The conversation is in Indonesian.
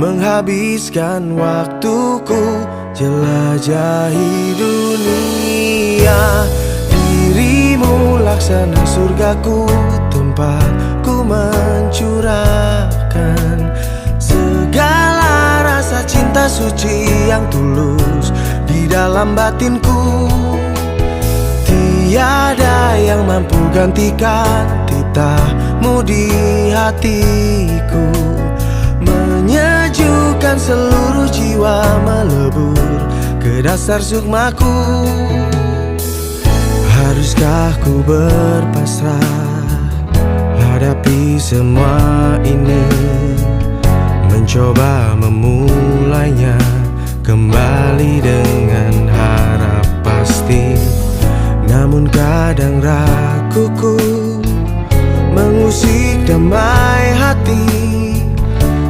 menghabiskan waktuku jelajahi dunia. Dirimu laksana surgaku, tempat ku mencurahkan segala rasa cinta suci yang tulus di dalam batinku. Tiada yang mampu gantikan titahmu di hatiku, menyejukkan seluruh jiwa, melebur ke dasar sukmaku. Haruskah ku berpasrah hadapi semua ini, mencoba memulainya kembali dengan harap pasti. Namun kadang raguku mengusik damai hati,